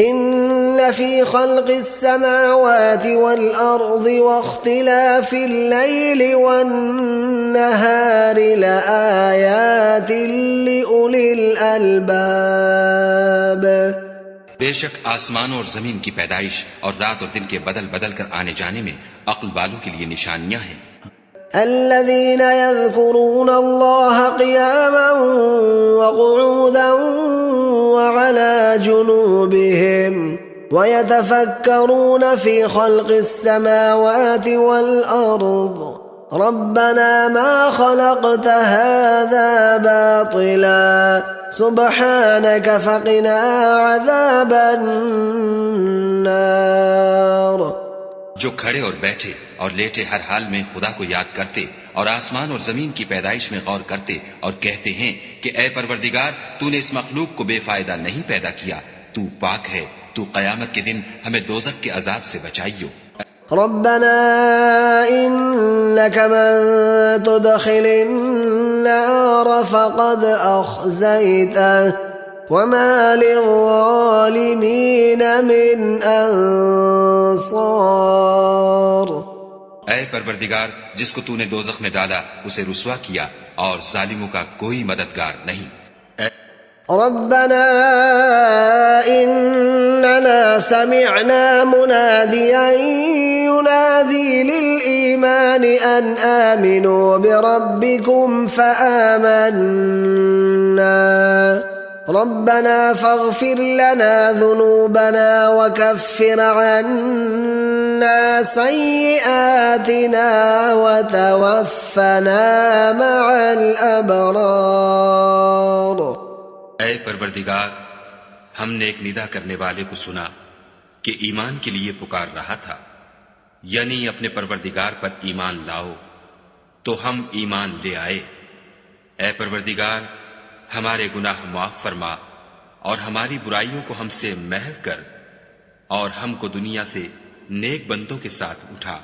إن في خلق السماوات والأرض واختلاف الليل والنهار لآيات لأولي الألباب. بے شک آسمان اور زمین کی پیدائش اور رات اور دن کے بدل بدل کر آنے جانے میں عقل والوں کے لیے نشانیاں ہیں. الذين يذكرون الله قياما وقعودا وعلى جنوبهم ويتفكرون في خلق السماوات والأرض ربنا ما خلقت هذا باطلا سبحانك فقنا عذاب النار. جو کھڑے اور بیٹھے اور لیٹے ہر حال میں خدا کو یاد کرتے اور آسمان اور زمین کی پیدائش میں غور کرتے اور کہتے ہیں کہ اے پروردگار تو نے اس مخلوق کو بے فائدہ نہیں پیدا کیا، تو پاک ہے، تو قیامت کے دن ہمیں دوزخ کے عذاب سے بچائیو. ربنا إنك من تدخل النار فقد أخزيته وما للظالمين من أنصار. اے پروردگار جس کو تو نے دوزخ میں ڈالا اسے رسوا کیا اور ظالموں کا کوئی مددگار نہیں. ربنا إننا سمعنا مناديا ينادي للإيمان أن آمنوا بربكم فآمنا ربنا فاغفر لنا ذنوبنا وكفر عنا سيئاتنا وتوفنا مع الأبرار. اے پروردگار ہم نے ایک ندا کرنے والے کو سنا کہ ایمان کے لیے پکار رہا تھا، یعنی اپنے پروردگار پر ایمان لاؤ، تو ہم ایمان لے آئے. اے پروردگار ہمارے گناہ معاف فرما اور ہماری برائیوں کو ہم سے محو کر اور ہم کو دنیا سے نیک بندوں کے ساتھ اٹھا.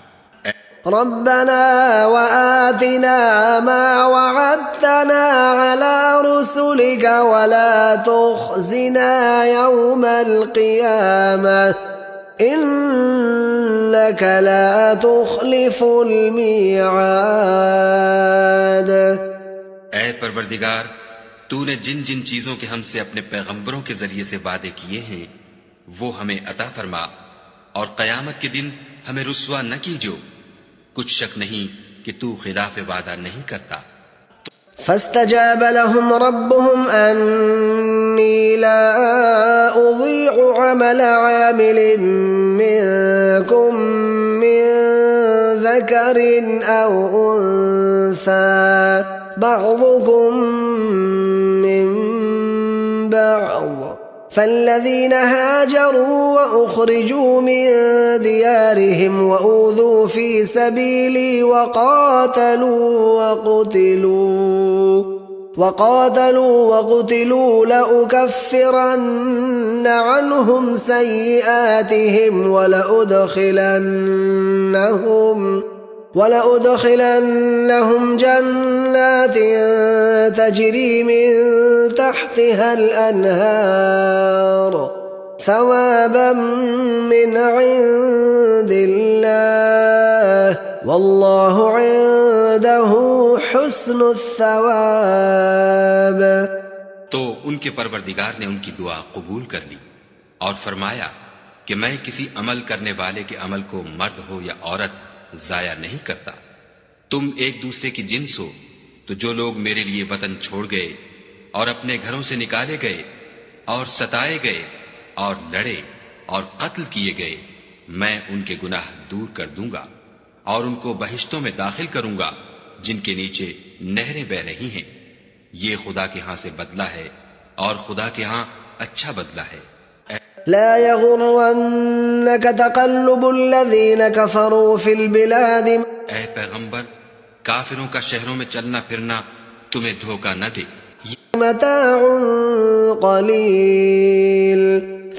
ربنا وآتنا ما وعدتنا على رسلك ولا تخزنا يوم القيامة إنك لا تخلف الميعاد. اے پروردگار تو نے جن جن چیزوں کے ہم سے اپنے پیغمبروں کے ذریعے سے وعدے کیے ہیں وہ ہمیں عطا فرما اور قیامت کے دن ہمیں رسوا نہ کیجو، کچھ شک نہیں کہ تو خلاف وعدہ نہیں کرتا. فاستجاب لهم ربهم أني لا أضيع عمل عامل منكم من ذكر أو أنثى بعضكم من بعض فالذين هاجروا وأخرجوا من ديارهم وأوذوا في سبيلي وقاتلوا وقتلوا لأكفرن عنهم سيئاتهم ولأدخلنهم جنات تجري من تحتها الأنهار ثوابا من عند الله والله عنده حسن الثواب. تو ان کے پروردگار نے ان کی دعا قبول کر لی اور فرمایا کہ میں کسی عمل کرنے والے کے عمل کو مرد ہو یا عورت ضائع نہیں کرتا. تم ایک دوسرے کی جنس ہو، تو جو لوگ میرے لیے وطن چھوڑ گئے اور اپنے گھروں سے نکالے گئے اور ستائے گئے اور لڑے اور قتل کیے گئے، میں ان کے گناہ دور کر دوں گا اور ان کو بہشتوں میں داخل کروں گا جن کے نیچے نہریں بہ رہی ہیں. یہ خدا کے ہاں سے بدلہ ہے اور خدا کے ہاں اچھا بدلہ ہے. لا يغرنك تقلب الذين كفروا في البلاد. اے پیغمبر کافروں کا شہروں میں چلنا پھرنا تمہیں دھوکہ نہ دے. متاع قليل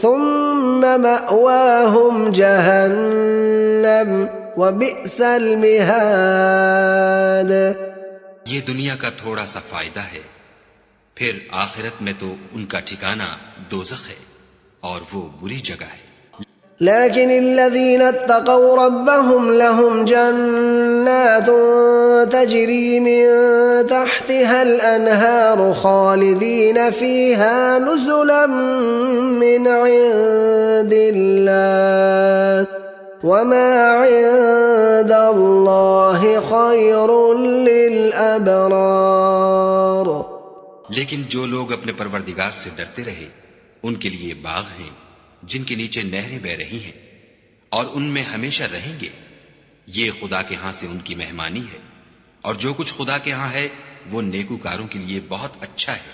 ثم مأواهم جهنم وبئس المهاد. یہ دنیا کا تھوڑا سا فائدہ ہے، پھر آخرت میں تو ان کا ٹھکانہ دوزخ ہے اور وہ بری جگہ ہے. لكن الذين اتقوا ربهم لهم جنات تجري من تحتها الأنهار خالدين فيها نزلا من عند الله وما عند الله خير للأبرار. لیکن جو لوگ اپنے پروردگار سے ڈرتے رہے ان کے لیے باغ ہیں جن کے نیچے نہریں بہ رہی ہیں اور ان میں ہمیشہ رہیں گے. یہ خدا کے ہاں سے ان کی مہمانی ہے اور جو کچھ خدا کے ہاں ہے وہ نیکوکاروں کے لیے بہت اچھا ہے.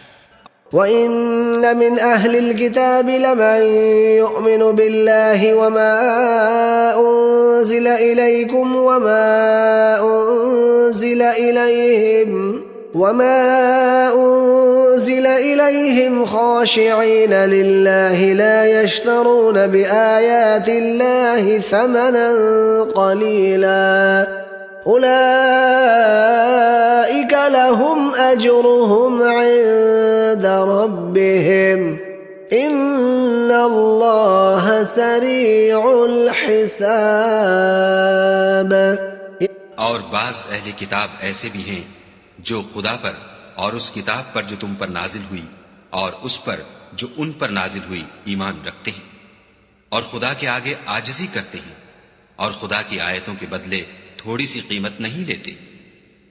وَإِنَّ مِنْ أَهْلِ الْكِتَابِ لَمَنْ يُؤْمِنُ بِاللَّهِ وَمَا أُنزِلَ إِلَيْكُمْ وَمَا أُنزِلَ إِلَيْهِمْ خَاشِعِينَ لِلَّهِ لَا يَشْتَرُونَ بِآيَاتِ اللَّهِ ثَمَنًا قَلِيلًا أُولَئِكَ لَهُمْ أَجْرُهُمْ عِندَ رَبِّهِمْ إِنَّ اللَّهَ سَرِيعُ الْحِسَابِ. اور بعض اہل کتاب ایسے بھی ہیں جو خدا پر اور اس کتاب پر جو تم پر نازل ہوئی اور اس پر جو ان پر نازل ہوئی ایمان رکھتے ہیں اور خدا کے آگے عاجزی کرتے ہیں اور خدا کی آیتوں کے بدلے تھوڑی سی قیمت نہیں لیتے.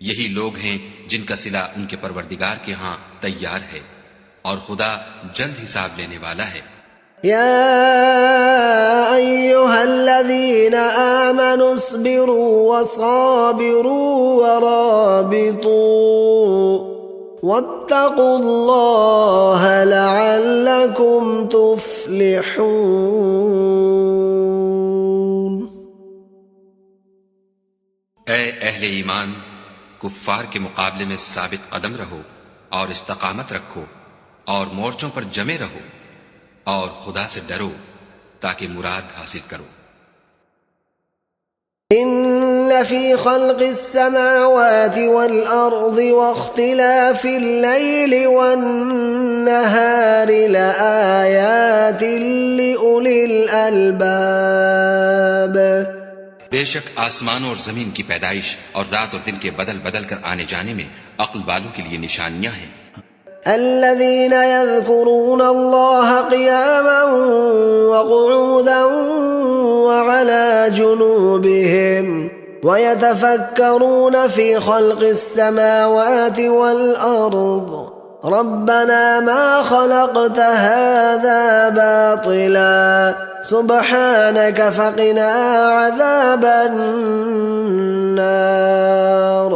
یہی لوگ ہیں جن کا صلہ ان کے پروردگار کے ہاں تیار ہے اور خدا جلد حساب لینے والا ہے. يا أيها الذين آمنوا اصبروا وصابروا ورابطوا واتقوا الله لعلكم تفلحون. اے اہل ایمان کفار کے مقابلے میں ثابت قدم رہو اور استقامت رکھو اور مورچوں پر جمے رہو اور خدا سے ڈرو تاکہ مراد حاصل کرو. إن في خلق السماوات والأرض واختلاف الليل والنهار لآيات لأولي الألباب. بے شک آسمان اور زمین کی پیدائش اور رات اور دن کے بدل بدل کر آنے جانے میں عقل والوں کے لیے نشانیاں ہیں. الذين يذكرون الله قياما وقعودا وعلى جنوبهم ويتفكرون في خلق السماوات والأرض ربنا ما خلقت هذا باطلا سبحانك فقنا عذاب النار.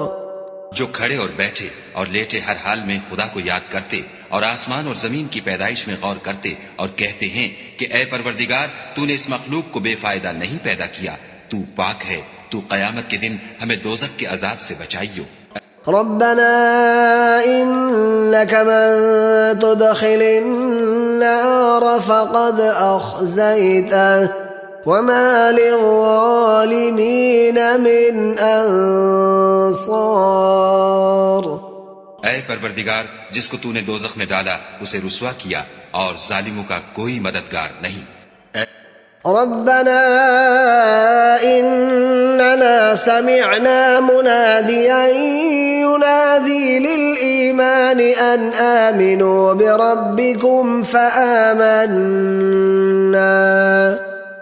جو کھڑے اور بیٹھے اور لیٹے ہر حال میں خدا کو یاد کرتے اور آسمان اور زمین کی پیدائش میں غور کرتے اور کہتے ہیں کہ اے پروردگار تو نے اس مخلوق کو بے فائدہ نہیں پیدا کیا, تو پاک ہے, تو قیامت کے دن ہمیں دوزخ کے عذاب سے بچائیو. ربنا إنك من تدخل النار فقد أخزيته وما للظالمين من أنصار. اے پروردگار جس کو تو نے دوزخ میں ڈالا اسے رسوا کیا اور ظالموں کا کوئی مددگار نہیں. ربنا إننا سمعنا مناديا ينادي للإيمان أن آمنوا بربكم فآمنا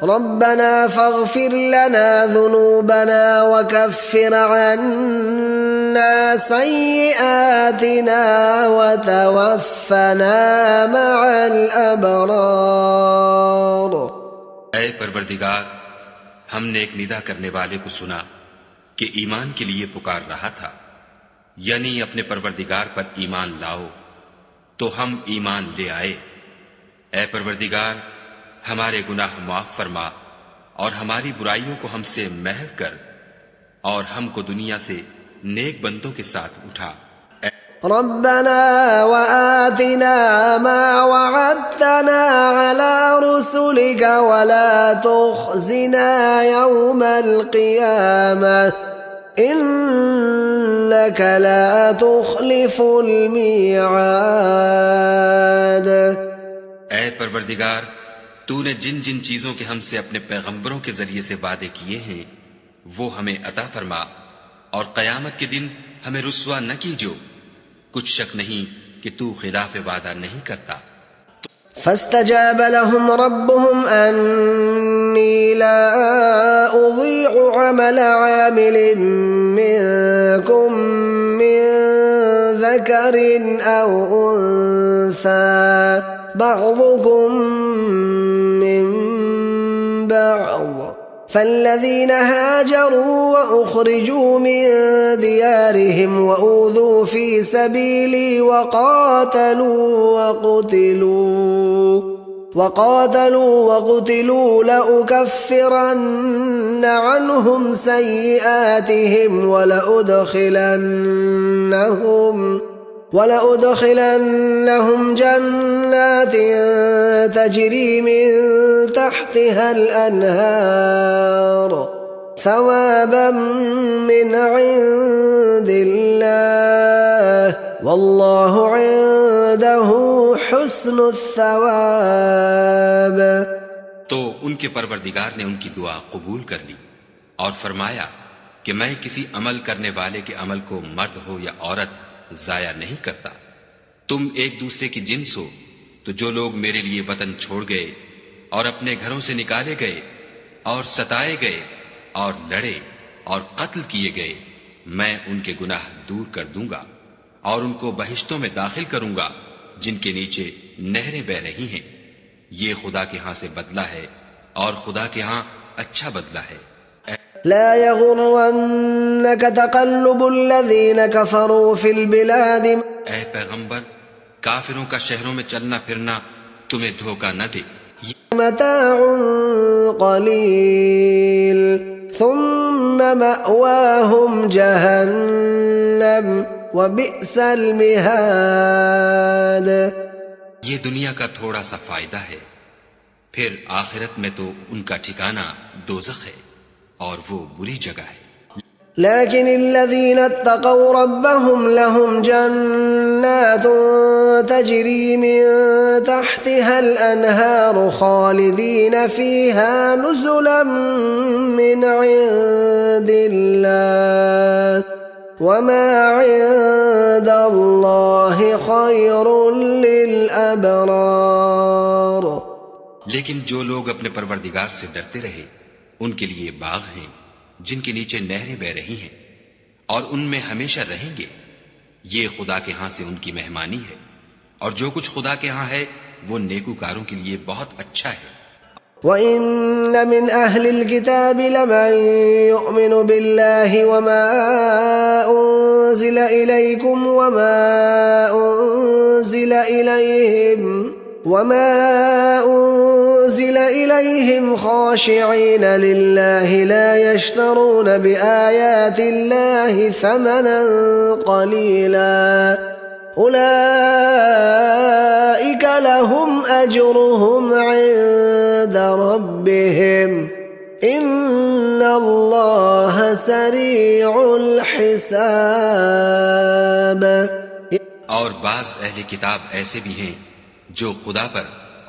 ربنا فاغفر لنا ذنوبنا وكفر عنا سيئاتنا وتوفنا مع الأبرار. اے پروردگار ہم نے ایک ندا کرنے والے کو سنا کہ ایمان کے لیے پکار رہا تھا, یعنی اپنے پروردگار پر ایمان لاؤ, تو ہم ایمان لے آئے. اے پروردگار ہمارے گناہ معاف فرما اور ہماری برائیوں کو ہم سے محو کر اور ہم کو دنیا سے نیک بندوں کے ساتھ اٹھا. ربنا وآتنا ما وعدتنا على رسلك ولا تخزنا يوم القيامة إنك لا تخلف الميعاد. اے پروردگار تو نے جن جن چیزوں کے ہم سے اپنے پیغمبروں کے ذریعے سے وعدے کیے ہیں وہ ہمیں عطا فرما، اور قیامت کے دن ہمیں رسوا نہ کیجو، کچھ شک نہیں کہ تو خلاف وعدہ نہیں کرتا۔ فاستجاب لهم ربهم أني لا أضيع عمل عامل منكم من ذكر أو أنثى بعضكم من بعض، فالذين هاجروا وأخرجوا من ديارهم وأوذوا في سبيلي وقاتلوا وقتلوا لأكفرن عنهم سيئاتهم ولأدخلنهم جنات تجري من تحتها الأنهار ثوابا من عند الله والله عنده حسن الثواب۔ تو ان کے پروردگار نے ان کی دعا قبول کر لی اور فرمایا کہ میں کسی عمل کرنے والے کے عمل کو مرد ہو یا عورت ضائع نہیں کرتا۔ تم ایک دوسرے کی جنس ہو، تو جو لوگ میرے لیے وطن چھوڑ گئے اور اپنے گھروں سے نکالے گئے اور ستائے گئے اور لڑے اور قتل کیے گئے، میں ان کے گناہ دور کر دوں گا اور ان کو بہشتوں میں داخل کروں گا جن کے نیچے نہریں بہ رہی ہیں۔ یہ خدا کے ہاں سے بدلہ ہے اور خدا کے ہاں اچھا بدلہ ہے۔ لا يغرنك تقلب الذين كفروا في البلاد، اے پیغمبر، کافروں کا شہروں میں چلنا پھرنا تمہیں دھوکہ نہ دے۔ متاع قليل ثم مأواهم جهنم وبئس المهاد۔ یہ دنیا کا تھوڑا سا فائدہ ہے، پھر آخرت میں تو ان کا ٹھکانہ دوزخ ہے اور وہ بری جگہ ہے۔ لكن الذين اتقوا ربهم لهم جنات تجري من تحتها الأنهار خالدين فيها نزلا من عند الله وما عند الله خير للأبرار۔ لیکن جو لوگ اپنے پروردگار سے ڈرتے رہے ان کے لیے باغ ہیں جن کے نیچے نہریں بہ رہی ہیں اور ان میں ہمیشہ رہیں گے، یہ خدا کے ہاں سے ان کی مہمانی ہے، اور جو کچھ خدا کے ہاں ہے وہ نیکوکاروں کے لیے بہت اچھا ہے۔ وَإِنَّ مِنْ أَهْلِ الْكِتَابِ لَمَنْ يُؤْمِنُ بِاللَّهِ وَمَا أُنزِلَ إِلَيْكُمْ وَمَا أُنزِلَ إِلَيْهِمْ خَاشِعِينَ لِلَّهِ لَا يَشْتَرُونَ بِآيَاتِ اللَّهِ ثَمَنًا قَلِيلًا أُولَئِكَ لَهُمْ أَجْرُهُمْ عِندَ رَبِّهِمْ إِنَّ اللَّهَ سَرِيعُ الْحِسَابِ۔ اور بعض اہل کتاب ایسے بھی ہیں جو خدا پر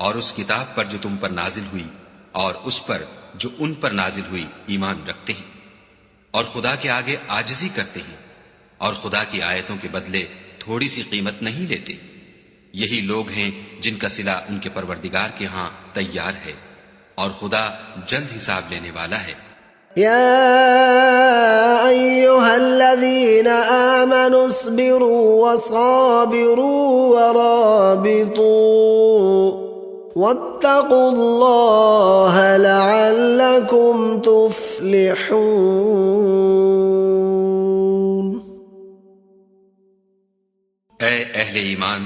اور اس کتاب پر جو تم پر نازل ہوئی اور اس پر جو ان پر نازل ہوئی ایمان رکھتے ہیں اور خدا کے آگے عاجزی کرتے ہیں اور خدا کی آیتوں کے بدلے تھوڑی سی قیمت نہیں لیتے۔ یہی لوگ ہیں جن کا صلہ ان کے پروردگار کے ہاں تیار ہے اور خدا جلد حساب لینے والا ہے۔ يا أيها الذين آمنوا اصبروا وصابروا ورابطوا واتقوا الله لعلكم تفلحون۔ اے اہل ایمان،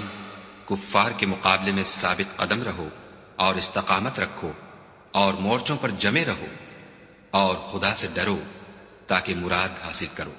کفار کے مقابلے میں ثابت قدم رہو اور استقامت رکھو اور مورچوں پر جمے رہو اور خدا سے ڈرو تاکہ مراد حاصل کرو۔